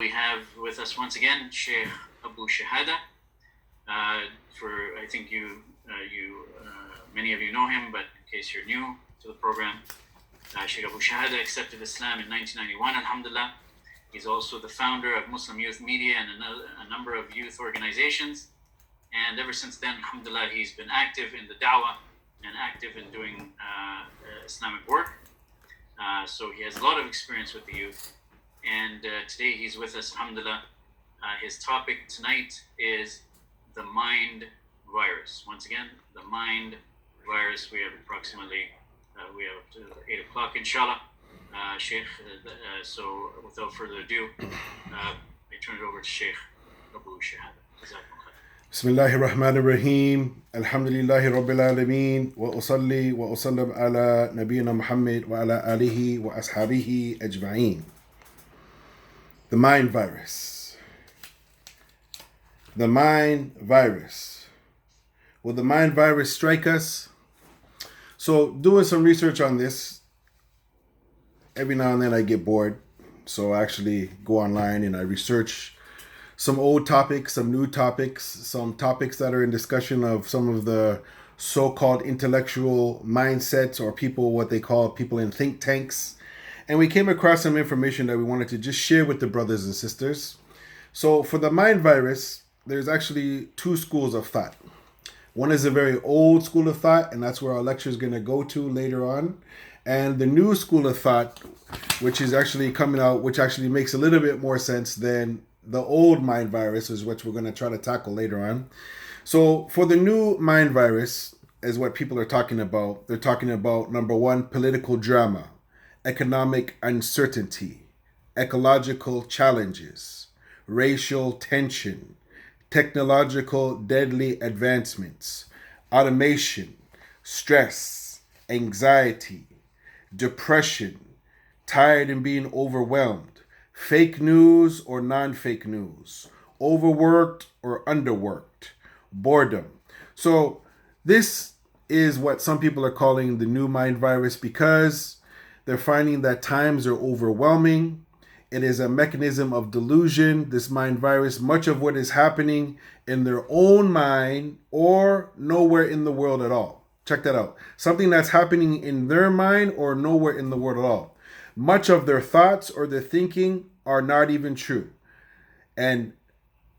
We have with us once again Sheikh Abu Shahada. I think many of you know him, but in case you're new to the program, Sheikh Abu Shahada accepted Islam in 1991, alhamdulillah. He's also the founder of Muslim Youth Media and a number of youth organizations. And ever since then, alhamdulillah, he's been active in the da'wah and active in doing Islamic work. So he has a lot of experience with the youth. And today he's with us, alhamdulillah. His topic tonight is the mind virus. Once again, the mind virus. We have approximately, we have up to 8 o'clock, inshallah. Sheikh, so without further ado, I turn it over to Sheikh Abu Shahada. بسم الله الرحمن الرحيم الحمد لله رب العالمين وأصلي وأسلم على نبينا محمد وعلى آله وأصحابه أجمعين. The mind virus. The mind virus. Will the mind virus strike us? So doing some research on this, every now and then I get bored. So I actually go online and I research some old topics, some new topics, some topics that are in discussion of some of the so-called intellectual mindsets or people, what they call people in think tanks. And we came across some information that we wanted to just share with the brothers and sisters. So for the mind virus, there's actually two schools of thought. One is a very old school of thought, and that's where our lecture is going to go to later on. And the new school of thought, which is actually coming out, which actually makes a little bit more sense than the old mind virus, is what we're going to try to tackle later on. So for the new mind virus, is what people are talking about. They're talking about, number one, political drama, economic uncertainty, ecological challenges, racial tension, technological deadly advancements, automation, stress, anxiety, depression, tired and being overwhelmed, fake news or non-fake news, overworked or underworked, boredom. So this is what some people are calling the new mind virus because they're finding that times are overwhelming. It is a mechanism of delusion, this mind virus. Much of what is happening in their own mind or nowhere in the world at all. Check that out. Something that's happening in their mind or nowhere in the world at all. Much of their thoughts or their thinking are not even true. And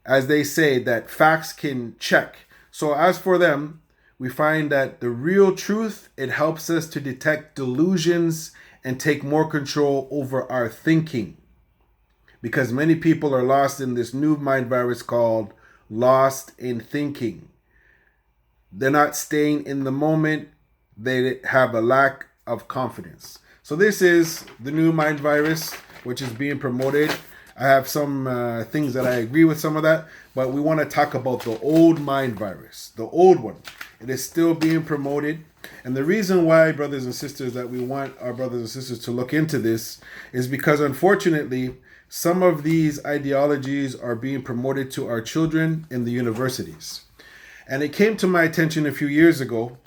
as they say, that facts can check. So as for them, we find that the real truth, it helps us to detect delusions and take more control over our thinking. Because many people are lost in this new mind virus called lost in thinking. They're not staying in the moment. They have a lack of confidence. So this is the new mind virus, which is being promoted. I have some things that I agree with some of that, but we want to talk about the old mind virus, the old one. It is still being promoted. And the reason why, brothers and sisters, that we want our brothers and sisters to look into this is because, unfortunately, some of these ideologies are being promoted to our children in the universities. And it came to my attention a few years ago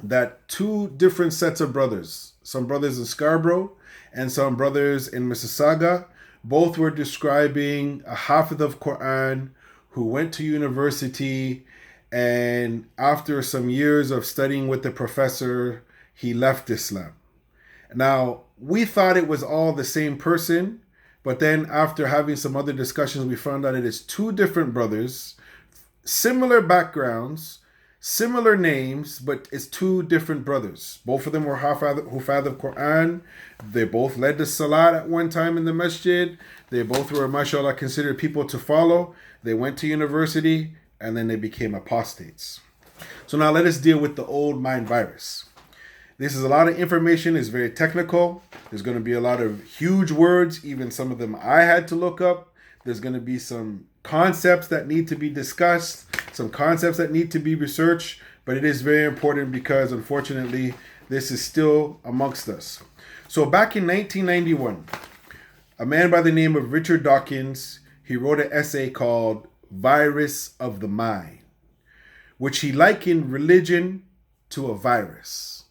that two different sets of brothers, some brothers in Scarborough and some brothers in Mississauga, both were describing a Hafidh of Quran who went to university, and after some years of studying with the professor, he left Islam. Now, we thought it was all the same person, but then after having some other discussions, we found out it is two different brothers, similar backgrounds, similar names, but it's two different brothers. Both of them were Hufadh of Quran. They both led the Salat at one time in the masjid. They both were, mashallah, considered people to follow. They went to university, and then they became apostates. So now let us deal with the old mind virus. This is a lot of information. It's very technical. There's going to be a lot of huge words. Even some of them I had to look up. There's going to be some concepts that need to be discussed, some concepts that need to be researched, but it is very important because, unfortunately, this is still amongst us. So back in 1991, a man by the name of Richard Dawkins, he wrote an essay called Virus of the Mind, which he likened religion to a virus.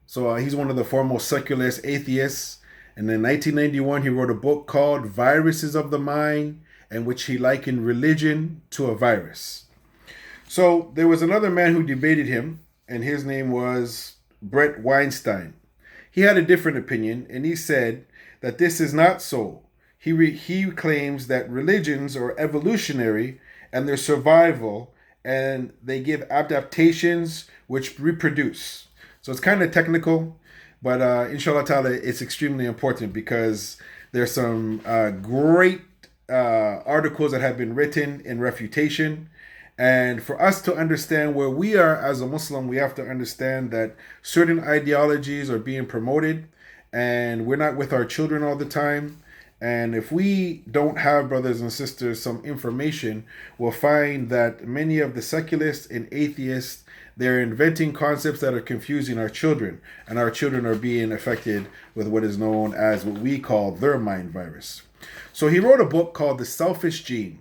So he's one of the foremost secularist atheists, And in 1991, he wrote a book called Viruses of the Mind, in which he likened religion to a virus. So there was another man who debated him, and his name was Brett Weinstein. He had a different opinion, and he said that this is not so. He claims that religions are evolutionary and their survival, and they give adaptations which reproduce. So it's kind of technical, but inshallah ta'ala, it's extremely important because there's some great articles that have been written in refutation. And for us to understand where we are as a Muslim, we have to understand that certain ideologies are being promoted and we're not with our children all the time. And if we don't have, brothers and sisters, some information, we'll find that many of the secularists and atheists, they're inventing concepts that are confusing our children. And our children are being affected with what is known as what we call their mind virus. So he wrote a book called The Selfish Gene.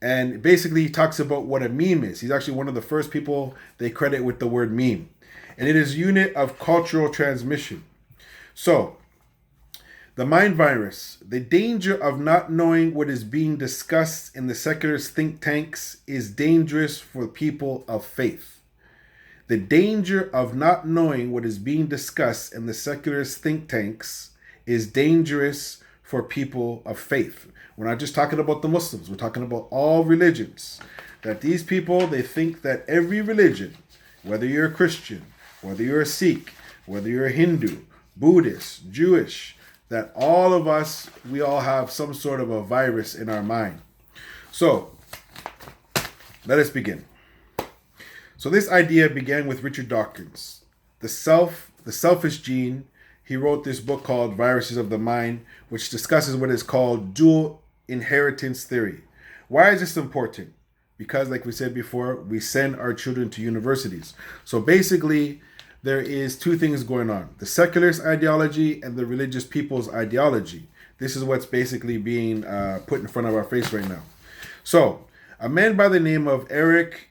And basically he talks about what a meme is. He's actually one of the first people they credit with the word meme. And it is a unit of cultural transmission. So, the mind virus, the danger of not knowing what is being discussed in the secularist think tanks is dangerous for people of faith. The danger of not knowing what is being discussed in the secularist think tanks is dangerous for people of faith. We're not just talking about the Muslims, we're talking about all religions. That these people, they think that every religion, whether you're a Christian, whether you're a Sikh, whether you're a Hindu, Buddhist, Jewish, that all of us, we all have some sort of a virus in our mind. So, let us begin. So this idea began with Richard Dawkins. The selfish gene. He wrote this book called Viruses of the Mind, which discusses what is called dual inheritance theory. Why is this important? Because, like we said before, we send our children to universities. So basically, there is two things going on: the secularist ideology and the religious people's ideology. This is what's basically being put in front of our face right now. So, a man by the name of Eric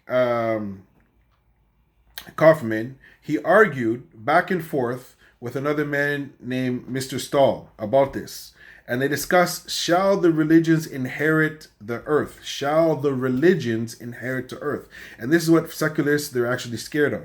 Kaufman, he argued back and forth with another man named Mr. Stahl about this. And they discuss, shall the religions inherit the earth? Shall the religions inherit the earth? And this is what secularists, they're actually scared of.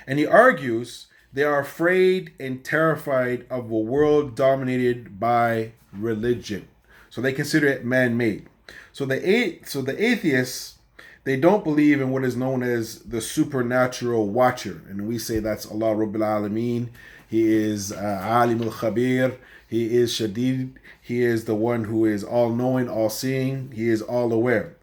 And he argues they are afraid and terrified of a world dominated by religion. So they consider it man-made. So the atheists, they don't believe in what is known as the supernatural watcher. And we say that's Allah Rabbil Alameen. He is Alim al-Khabir. He is Shadid. He is the one who is all-knowing, all-seeing. He is all-aware.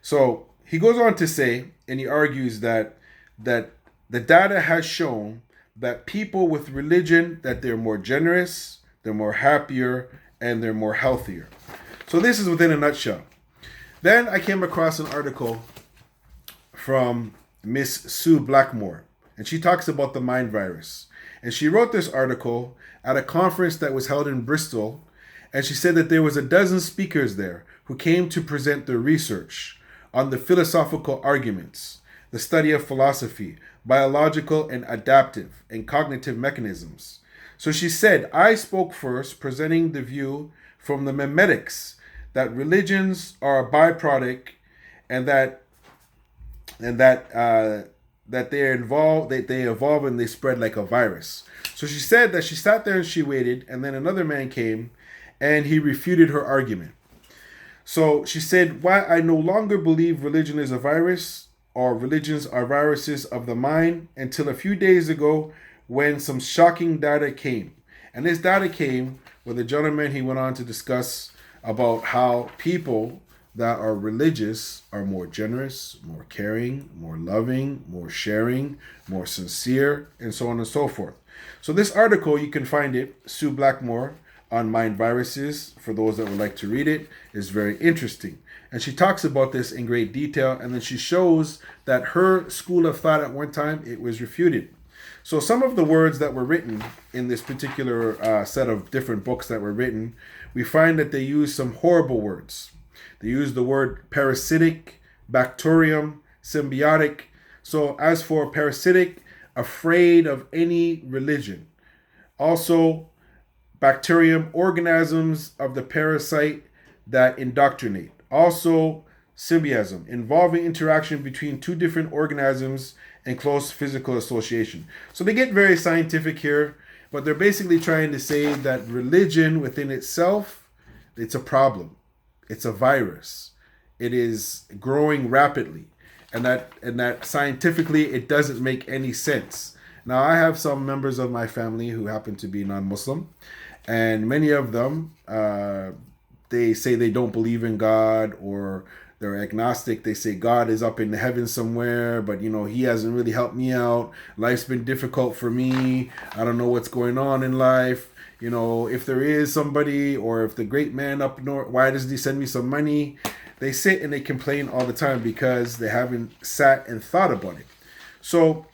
So he goes on to say, and he argues that the data has shown that people with religion, that they're more generous, they're more happier, and they're more healthier. So this is within a nutshell. Then I came across an article from Miss Sue Blackmore, and she talks about the mind virus. And she wrote this article at a conference that was held in Bristol, and she said that there was a dozen speakers there who came to present their research on the philosophical arguments, the study of philosophy, biological and adaptive and cognitive mechanisms. So she said, I spoke first, presenting the view from the memetics that religions are a byproduct and that they evolve and they spread like a virus. So she said that she sat there and she waited, and then another man came and he refuted her argument. So she said, why I no longer believe religion is a virus or religions are viruses of the mind until a few days ago when some shocking data came. And this data came with a gentleman, he went on to discuss about how people that are religious are more generous, more caring, more loving, more sharing, more sincere, and so on and so forth. So this article, you can find it, Sue Blackmore, on mind viruses. For those that would like to read it, is very interesting. And she talks about this in great detail, and then she shows that her school of thought at one time, it was refuted. So some of the words that were written in this particular set of different books that were written, we find that they use some horrible words. They use the word parasitic, bacterium, symbiotic. So as for parasitic, afraid of any religion. Also, bacterium, organisms of the parasite that indoctrinate. Also, symbiotism, involving interaction between two different organisms and close physical association. So they get very scientific here, but they're basically trying to say that religion within itself, it's a problem. It's a virus. It is growing rapidly. And that scientifically it doesn't make any sense. Now I have some members of my family who happen to be non-Muslim, and many of them they say they don't believe in God, or they're agnostic. They say God is up in the heavens somewhere, but he hasn't really helped me out. Life's been difficult for me. I don't know what's going on in life. If there is somebody, or if the great man up north, why doesn't he send me some money? They sit and they complain all the time because they haven't sat and thought about it. So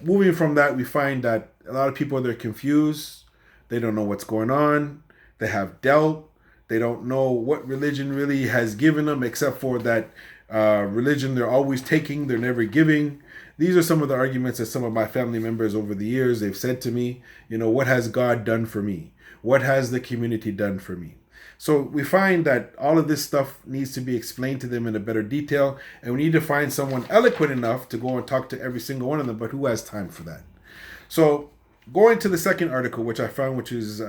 moving from that, we find that a lot of people, they're confused. They don't know what's going on. They have doubt. They don't know what religion really has given them, except for that religion they're always taking, they're never giving. These are some of the arguments that some of my family members over the years, they've said to me, what has God done for me? What has the community done for me? So we find that all of this stuff needs to be explained to them in a better detail, and we need to find someone eloquent enough to go and talk to every single one of them, but who has time for that? So going to the second article, which I found, which is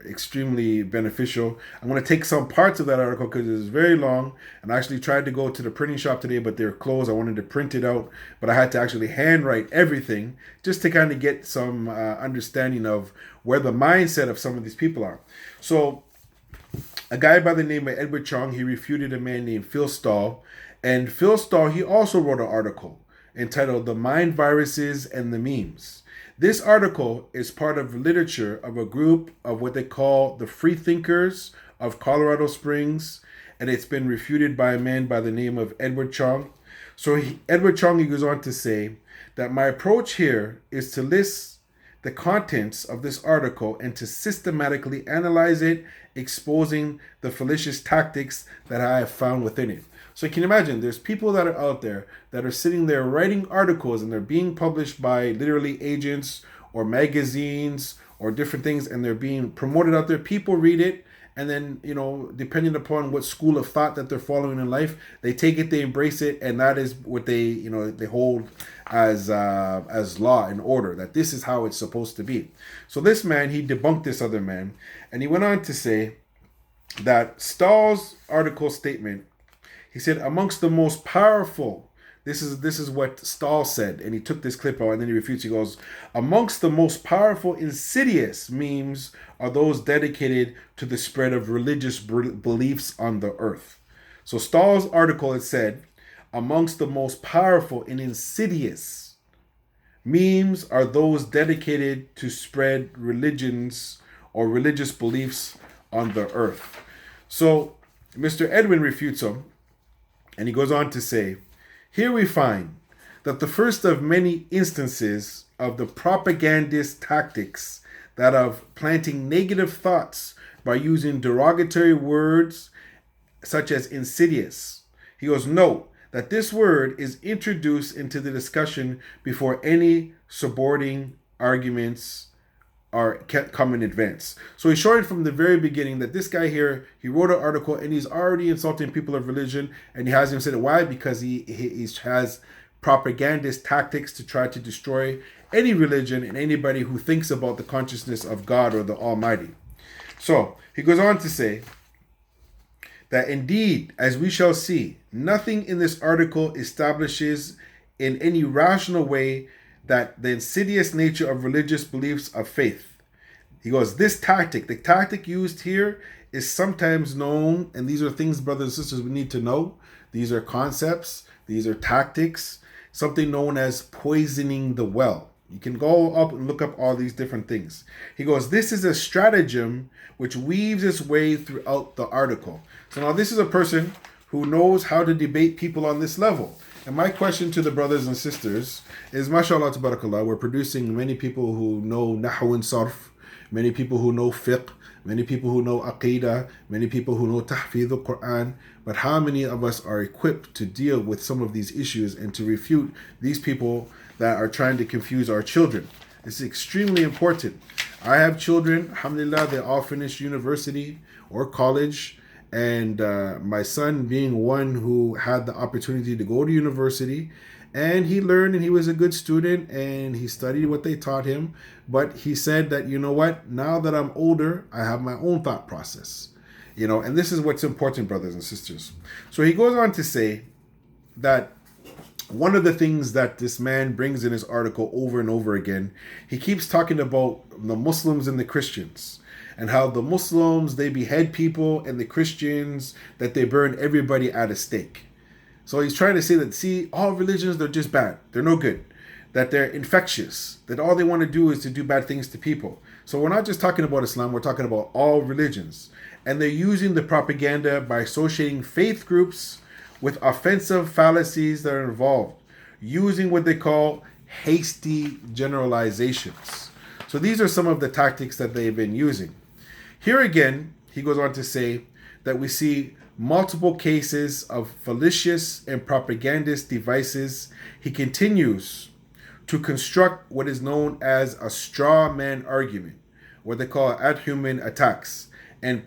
extremely beneficial. I'm going to take some parts of that article because it is very long, and I actually tried to go to the printing shop today, but they're closed. I wanted to print it out, but I had to actually handwrite everything just to kind of get some understanding of where the mindset of some of these people are. So a guy by the name of Edward Chong, he refuted a man named Phil Stahl. And Phil Stahl, he also wrote an article entitled The Mind Viruses and the Memes. This article is part of literature of a group of what they call the Free Thinkers of Colorado Springs, and it's been refuted by a man by the name of Edward Chong. So Edward Chong, he goes on to say that my approach here is to list the contents of this article and to systematically analyze it, exposing the fallacious tactics that I have found within it. So you can imagine there's people that are out there that are sitting there writing articles, and they're being published by literally agents or magazines or different things, and they're being promoted out there. People read it, and then, depending upon what school of thought that they're following in life, they take it, they embrace it, and that is what they hold as law and order, that this is how it's supposed to be. So this man, he debunked this other man, and he went on to say that Stahl's article statement, he said, amongst the most powerful, this is what Stahl said, and he took this clip out and then he refutes. He goes, amongst the most powerful insidious memes are those dedicated to the spread of religious beliefs on the earth. So Stahl's article, it said, amongst the most powerful and insidious memes are those dedicated to spread religions or religious beliefs on the earth. So Mr. Edwin refutes him, and he goes on to say, here we find that the first of many instances of the propagandist tactics that of planting negative thoughts by using derogatory words such as insidious. He goes, note that this word is introduced into the discussion before any subordinating arguments are come in advance. So he's showing from the very beginning that this guy here, he wrote an article and he's already insulting people of religion, and he hasn't said it. Why? Because he has propagandist tactics to try to destroy any religion and anybody who thinks about the consciousness of God or the Almighty. So he goes on to say that indeed, as we shall see, nothing in this article establishes in any rational way that the insidious nature of religious beliefs of faith. He goes, this tactic, the tactic used here is sometimes known, and these are things, brothers and sisters, we need to know. These are concepts, these are tactics, something known as poisoning the well. You can go up and look up all these different things. He goes, this is a stratagem which weaves its way throughout the article. So now this is a person who knows how to debate people on this level. And my question to the brothers and sisters is, mashallah, tabarakallah, we're producing many people who know Nahu and Sarf, many people who know fiqh, many people who know aqidah, many people who know tahfidh al-Quran, but how many of us are equipped to deal with some of these issues and to refute these people that are trying to confuse our children? It's extremely important. I have children, alhamdulillah, they all finished university or college. And my son being one who had the opportunity to go to university, and he learned and he was a good student and he studied what they taught him. But he said that, you know what, now that I'm older, I have my own thought process. And this is what's important, brothers and sisters. So he goes on to say that one of the things that this man brings in his article over and over again, he keeps talking about the Muslims and the Christians, and how the Muslims, they behead people, and the Christians, that they burn everybody at a stake. So he's trying to say that, see, all religions, they're just bad. They're no good. That they're infectious. That all they want to do is to do bad things to people. So we're not just talking about Islam, we're talking about all religions. And they're using the propaganda by associating faith groups with offensive fallacies that are involved, using what they call hasty generalizations. So these are some of the tactics that they've been using. Here again, he goes on to say that we see multiple cases of fallacious and propagandist devices. He continues to construct what is known as a straw man argument, what they call ad hominem attacks, and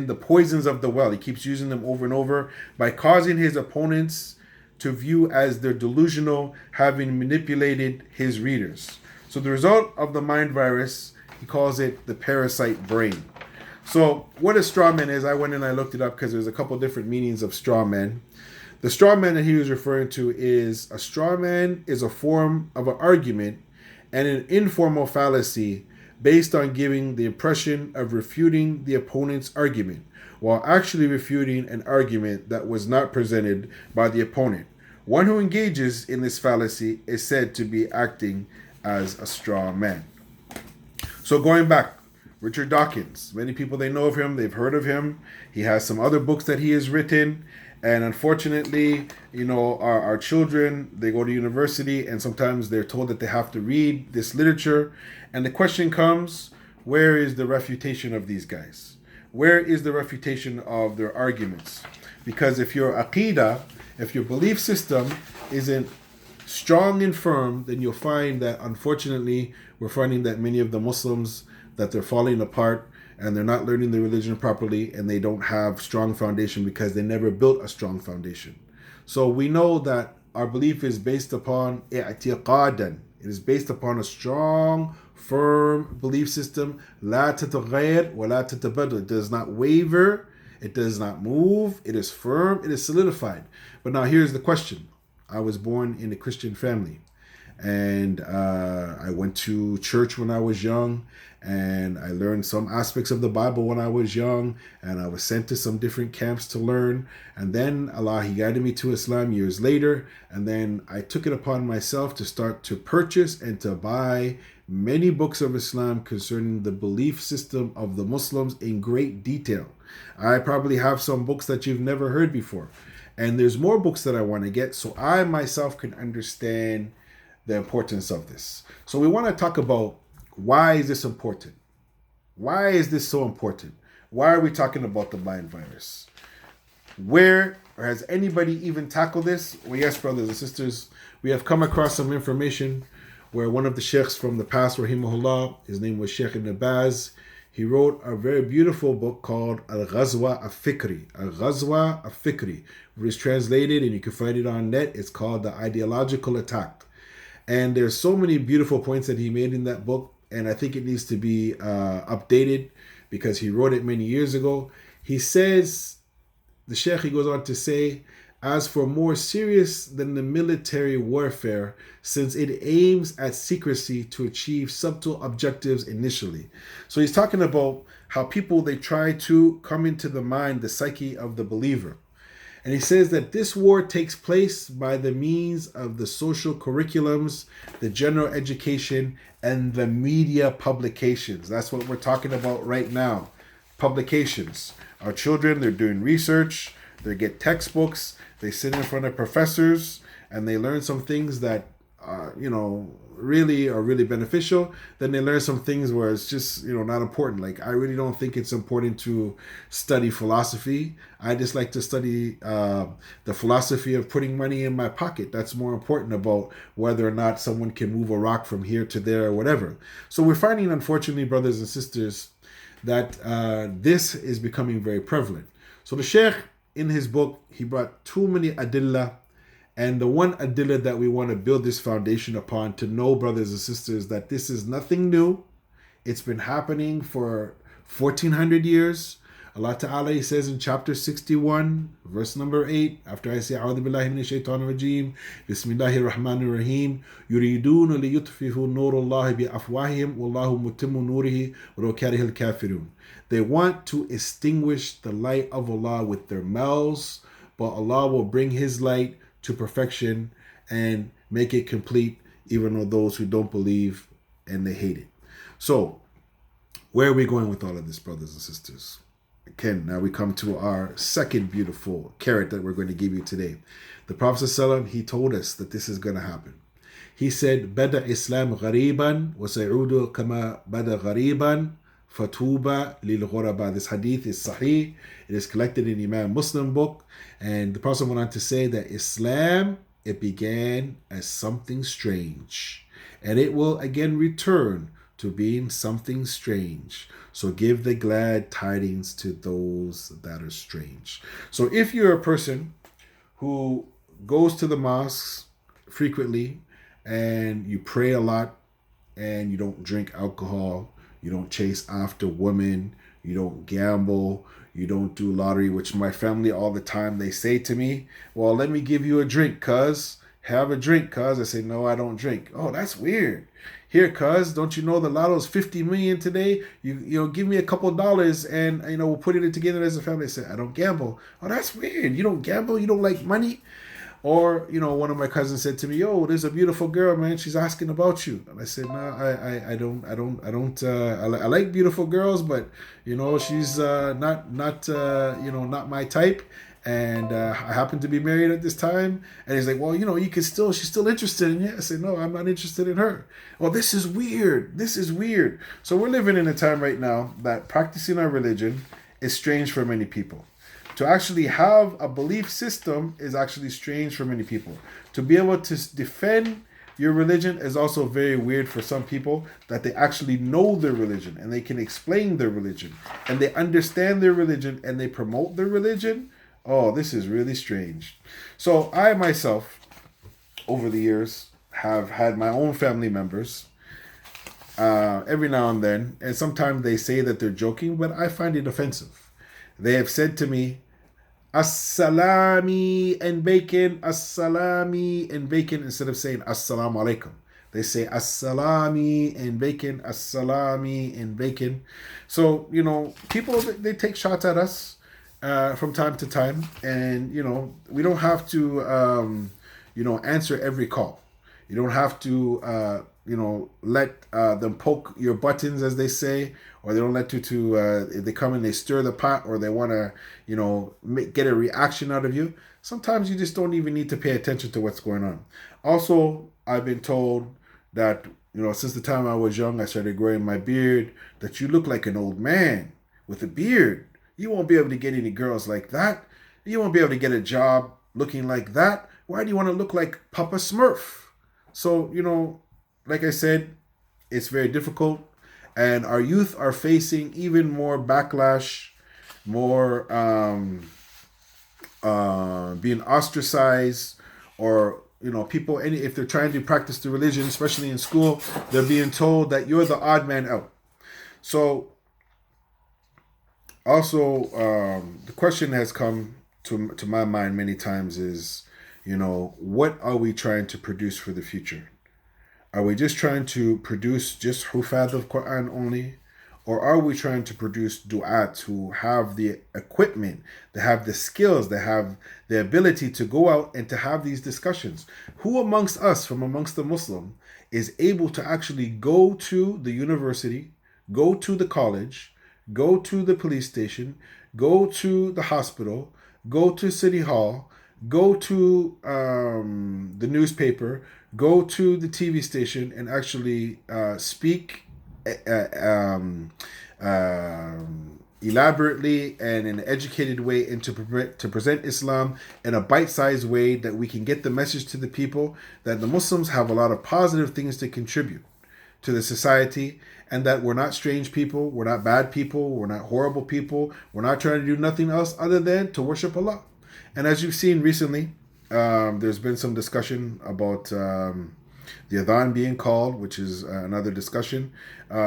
the poisons of the well. He keeps using them over and over by causing his opponents to view as they're delusional, having manipulated his readers. So the result of the mind virus, he calls it the parasite brain. So what a straw man is, I went and I looked it up because there's a couple different meanings of straw man. The straw man that he was referring to is a straw man is a form of an argument and an informal fallacy based on giving the impression of refuting the opponent's argument while actually refuting an argument that was not presented by the opponent. One who engages in this fallacy is said to be acting as a straw man. So going back, Richard Dawkins, many people, they know of him, they've heard of him. He has some other books that he has written. And unfortunately, our children, they go to university and sometimes they're told that they have to read this literature. And the question comes, where is the refutation of these guys? Where is the refutation of their arguments? Because if your aqidah, if your belief system isn't strong and firm, then you'll find that unfortunately, we're finding that many of the Muslims, that they're falling apart and they're not learning the religion properly and they don't have strong foundation because they never built a strong foundation. So we know that our belief is based upon i'tiqadan. It is based upon a strong, firm belief system. La tataghayyar wa la tatabaddal. It does not waver. It does not move. It is firm. It is solidified. But now here's the question. I was born in a Christian family. And I went to church when I was young, and I learned some aspects of the Bible when I was young, and I was sent to some different camps to learn. And then Allah, He guided me to Islam years later, and then I took it upon myself to start to purchase and to buy many books of Islam concerning the belief system of the Muslims in great detail. I probably have some books that you've never heard before, and there's more books that I want to get so I myself can understand the importance of this. So we want to talk about, why is this important? Why is this so important? Why are we talking about the mind virus? Where, or has anybody even tackled this? Well, yes, brothers and sisters, we have come across some information where one of the sheikhs from the past, rahimahullah, his name was Sheikh Ibn Baz, he wrote a very beautiful book called Al-Ghazwa Al-Fikri. Al-Ghazwa Al-Fikri, which is translated, and you can find it on net. It's called The Ideological Attack. And there's so many beautiful points that he made in that book, and I think it needs to be updated because he wrote it many years ago. He says, the Sheikh, he goes on to say, as for more serious than the military warfare, since it aims at secrecy to achieve subtle objectives initially. So he's talking about how people, they try to come into the mind, the psyche of the believer. And he says that this war takes place by the means of the social curriculums, the general education, and the media publications. That's what we're talking about right now. Publications. Our children, they're doing research, they get textbooks, they sit in front of professors, and they learn some things that, really are really beneficial. Then they learn some things where it's just, not important. Like, I really don't think it's important to study philosophy. I just like to study the philosophy of putting money in my pocket. That's more important about whether or not someone can move a rock from here to there or whatever. So we're finding, unfortunately, brothers and sisters, that this is becoming very prevalent. So the Sheikh, in his book, he brought too many adillah. And the one adillah that we want to build this foundation upon, to know, brothers and sisters, that this is nothing new. It's been happening for 1400 years. Allah Ta'ala, he says in chapter 61, verse number 8, after I say, A'udhu billahi minash shaitanir rajim, Bismillahir Rahmanir Rahim, Yuridun li yutfihu nurullahi bi afwahihim, wallahu mutimmu nurihi, wa law karihal kafirun. They want to extinguish the light of Allah with their mouths, but Allah will bring his light to perfection and make it complete, even though those who don't believe and they hate it. So, where are we going with all of this, brothers and sisters? Again, now we come to our second beautiful carrot that we're going to give you today. The Prophet ﷺ, he told us that this is going to happen. He said, Bada Islam ghariban wa sayudu kama bada ghariban fatuba lil ghuraba. This hadith is sahih. It is collected in the Imam Muslim book. And the Prophet went on to say that Islam, it began as something strange. And it will again return to being something strange. So give the glad tidings to those that are strange. So if you're a person who goes to the mosques frequently and you pray a lot and you don't drink alcohol, you don't chase after women, you don't gamble, you don't do lottery, which my family all the time, they say to me, well, let me give you a drink, cuz. Have a drink, cuz. I say, no, I don't drink. Oh, that's weird. Here, cuz, don't you know the lotto's 50 million today? You give me a couple of dollars and, we'll put it together as a family. I say, I don't gamble. Oh, that's weird. You don't gamble? You don't like money? Or, one of my cousins said to me, yo, there's a beautiful girl, man. She's asking about you. And I said, no, I don't, I like beautiful girls, but, she's not my type. And I happen to be married at this time. And he's like, well, she's still interested in you. I said, no, I'm not interested in her. Well, this is weird. This is weird. So we're living in a time right now that practicing our religion is strange for many people. To actually have a belief system is actually strange for many people. To be able to defend your religion is also very weird for some people, that they actually know their religion and they can explain their religion and they understand their religion and they promote their religion. Oh, this is really strange. So I myself, over the years, have had my own family members every now and then, and sometimes they say that they're joking, but I find it offensive. They have said to me, As-salami and bacon, as-salami and bacon, instead of saying As-salamu alaikum. They say As-salami and bacon, As-salami and bacon. So, people, they take shots at us from time to time. And, we don't have to, answer every call. You don't have to, let them poke your buttons, as they say, or they don't let you to, if they come and they stir the pot, or they want to, get a reaction out of you. Sometimes you just don't even need to pay attention to what's going on. Also, I've been told that, since the time I was young, I started growing my beard, that you look like an old man with a beard. You won't be able to get any girls like that. You won't be able to get a job looking like that. Why do you want to look like Papa Smurf? So, like I said, it's very difficult. And our youth are facing even more backlash, more being ostracized, or, people, if they're trying to practice the religion, especially in school, they're being told that you're the odd man out. So, also, the question has come to my mind many times is, what are we trying to produce for the future? Are we just trying to produce just hufad of Quran only? Or are we trying to produce du'at who have the equipment, they have the skills, they have the ability to go out and to have these discussions? Who amongst us, from amongst the Muslim, is able to actually go to the university, go to the college, go to the police station, go to the hospital, go to City Hall, go to the newspaper, go to the TV station, and actually speak elaborately and in an educated way, and to present Islam in a bite-sized way that we can get the message to the people that the Muslims have a lot of positive things to contribute to the society, and that we're not strange people, we're not bad people, we're not horrible people, we're not trying to do nothing else other than to worship Allah. And as you've seen recently, there's been some discussion about the adhan being called, which is another discussion.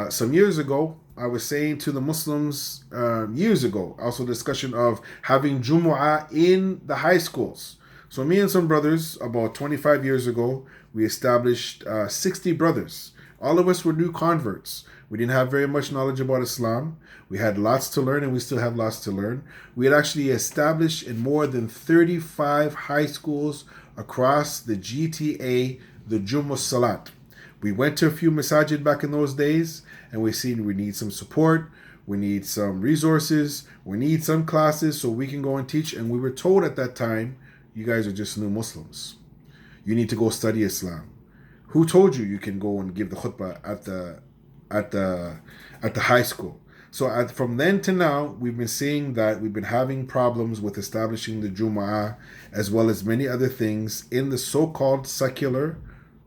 Some years ago, I was saying to the Muslims, years ago, also discussion of having Jumu'ah in the high schools. So me and some brothers, about 25 years ago, we established 60 brothers. All of us were new converts. We didn't have very much knowledge about Islam. We had lots to learn, and we still have lots to learn. We had actually established in more than 35 high schools across the GTA the Jumu'ah Salat. We went to a few masajid back in those days, and we seen we need some support, we need some resources, we need some classes so we can go and teach. And we were told at that time, you guys are just new Muslims. You need to go study Islam. Who told you you can go and give the khutbah at the high school? So from then to now, we've been seeing that we've been having problems with establishing the Jumu'ah, as well as many other things in the so-called secular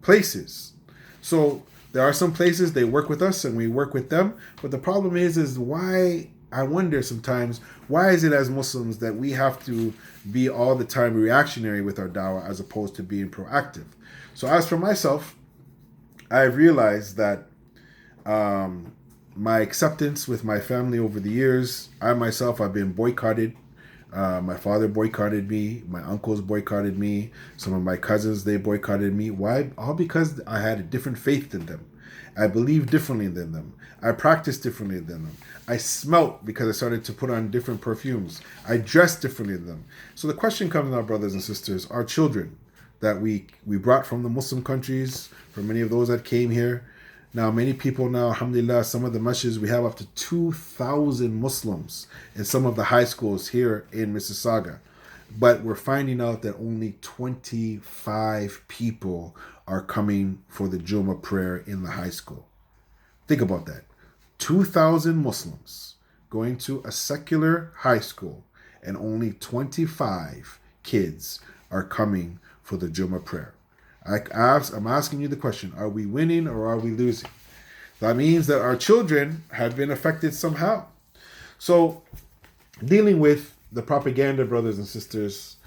places. So there are some places they work with us and we work with them, but the problem is why, I wonder sometimes, why is it as Muslims that we have to be all the time reactionary with our dawah as opposed to being proactive? So as for myself, I've realized that my acceptance with my family over the years, I myself have been boycotted. My father boycotted me. My uncles boycotted me. Some of my cousins, they boycotted me. Why? All because I had a different faith than them. I believed differently than them. I practiced differently than them. I smelt because I started to put on different perfumes. I dressed differently than them. So the question comes now, brothers and sisters, our children that we brought from the Muslim countries, from many of those that came here. Now, many people now, alhamdulillah, some of the masjids, we have up to 2,000 Muslims in some of the high schools here in Mississauga. But we're finding out that only 25 people are coming for the Jummah prayer in the high school. Think about that. 2,000 Muslims going to a secular high school, and only 25 kids are coming for the Jummah prayer. I'm asking you the question, are we winning or are we losing? That means that our children have been affected somehow. So, dealing with the propaganda, brothers and sisters,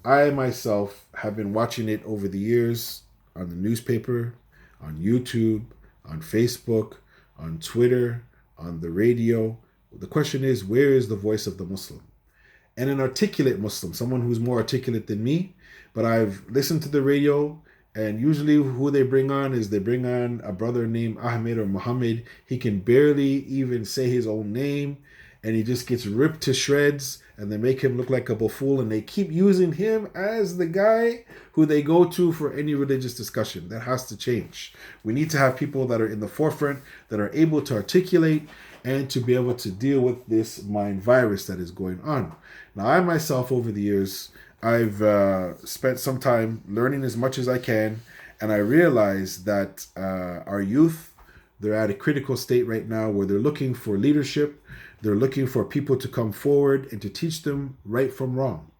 I myself have been watching it over the years on the newspaper, on YouTube, on Facebook, on Twitter, on the radio. The question is, where is the voice of the Muslim? And an articulate Muslim, someone who's more articulate than me, but I've listened to the radio, and usually who they bring on is they bring on a brother named Ahmed or Muhammad. He can barely even say his own name, and he just gets ripped to shreds, and they make him look like a buffoon, and they keep using him as the guy who they go to for any religious discussion. That has to change. We need to have people that are in the forefront, that are able to articulate and to be able to deal with this mind virus that is going on. Now, I myself, over the years, I've spent some time learning as much as I can, and I realize that our youth, they're at a critical state right now where they're looking for leadership. They're looking for people to come forward and to teach them right from wrong.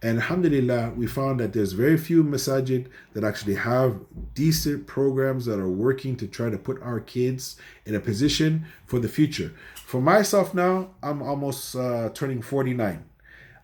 And alhamdulillah, we found that there's very few masajid that actually have decent programs that are working to try to put our kids in a position for the future. For myself now, I'm almost turning 49.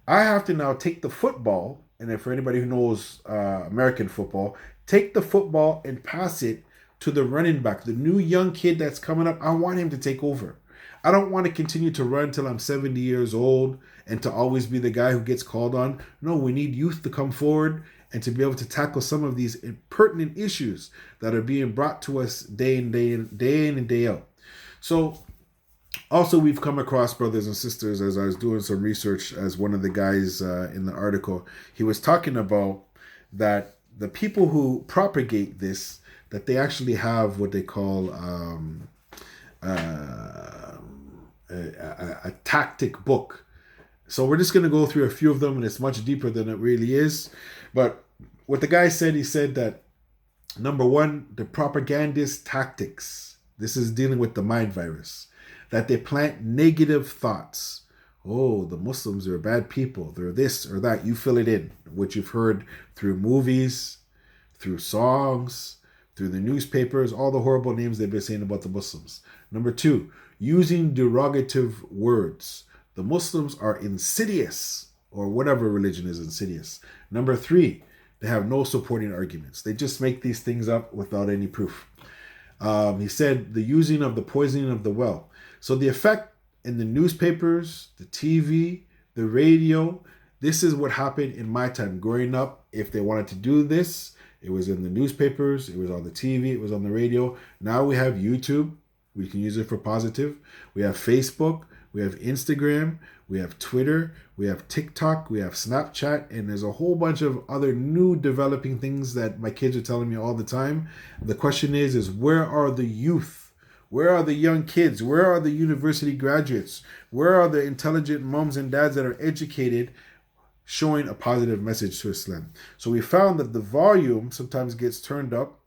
I have to now take the football, and for anybody who knows American football, take the football and pass it to the running back, the new young kid that's coming up. I want him to take over. I don't want to continue to run till I'm 70 years old and to always be the guy who gets called on. No, we need youth to come forward and to be able to tackle some of these pertinent issues that are being brought to us day in and day out. So, also, we've come across, brothers and sisters, as I was doing some research, as one of the guys in the article, he was talking about that the people who propagate this, that they actually have what they call a tactic book. So we're just going to go through a few of them, and it's much deeper than it really is. But what the guy said, he said that number one, the propagandist tactics. This is dealing with the mind virus. That they plant negative thoughts. Oh, the Muslims are bad people. They're this or that. You fill it in, what you've heard through movies, through songs, through the newspapers, all the horrible names they've been saying about the Muslims. Number two, using derogative words. The Muslims are insidious, or whatever religion is insidious. Number three, they have no supporting arguments. They just make these things up without any proof. He said the using of the poisoning of the well. So the effect in the newspapers, the TV, the radio, this is what happened in my time growing up. If they wanted to do this, it was in the newspapers, it was on the TV, it was on the radio. Now we have YouTube. We can use it for positive. We have Facebook, we have Instagram, we have Twitter, we have TikTok, we have Snapchat, and there's a whole bunch of other new developing things that my kids are telling me all the time. The question is where are the youth? Where are the young kids? Where are the university graduates? Where are the intelligent moms and dads that are educated showing a positive message to Islam? So we found that the volume sometimes gets turned up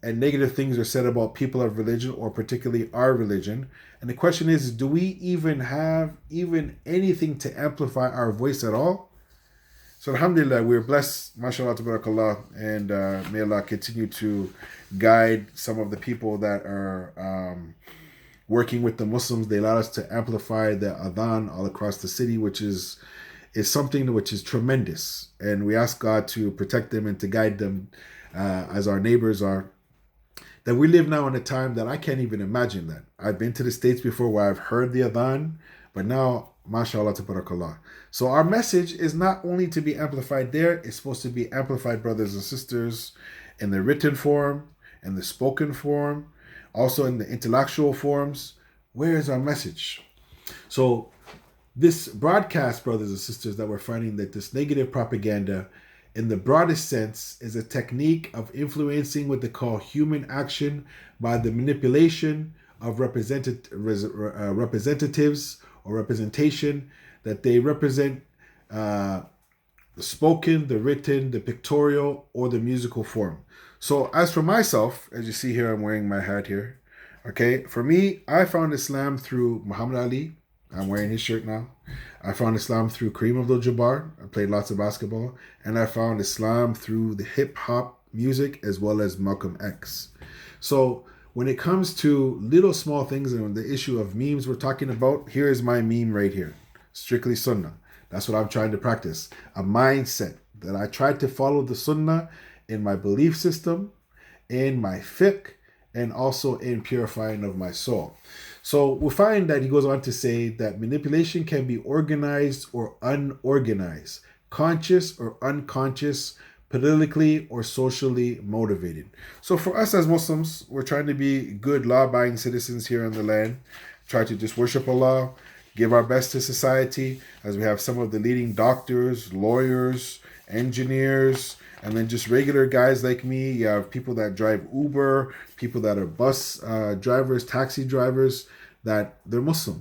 and negative things are said about people of religion, or particularly our religion. And the question is, do we even have anything to amplify our voice at all? So alhamdulillah, we're blessed, mashallah, tabarakallah, and may Allah continue to guide some of the people that are working with the Muslims. They allowed us to amplify the adhan all across the city, which is something which is tremendous. And we ask God to protect them and to guide them as our neighbors are. That we live now in a time that I can't even imagine that. I've been to the States before where I've heard the adhan, but now, mashallah, tabarakallah. So our message is not only to be amplified there, it's supposed to be amplified, brothers and sisters, in the written form, in the spoken form, also in the intellectual forms. Where is our message? So this broadcast, brothers and sisters, that we're finding that this negative propaganda, in the broadest sense, is a technique of influencing what they call human action by the manipulation of representatives or representation, that they represent the spoken, the written, the pictorial, or the musical form. So as for myself, as you see here, I'm wearing my hat here. Okay, for me, I found Islam through Muhammad Ali. I'm wearing his shirt now. I found Islam through Kareem Abdul-Jabbar. I played lots of basketball. And I found Islam through the hip-hop music as well as Malcolm X. So when it comes to little small things and the issue of memes we're talking about, here is my meme right here. Strictly Sunnah. That's what I'm trying to practice. A mindset that I try to follow the Sunnah in my belief system, in my fiqh, and also in purifying of my soul. So we find that he goes on to say that manipulation can be organized or unorganized, conscious or unconscious, politically or socially motivated. So for us as Muslims, we're trying to be good law-abiding citizens here on the land, try to just worship Allah, give our best to society, as we have some of the leading doctors, lawyers, engineers, and then just regular guys like me. You have people that drive Uber, people that are bus drivers, taxi drivers, that they're Muslim.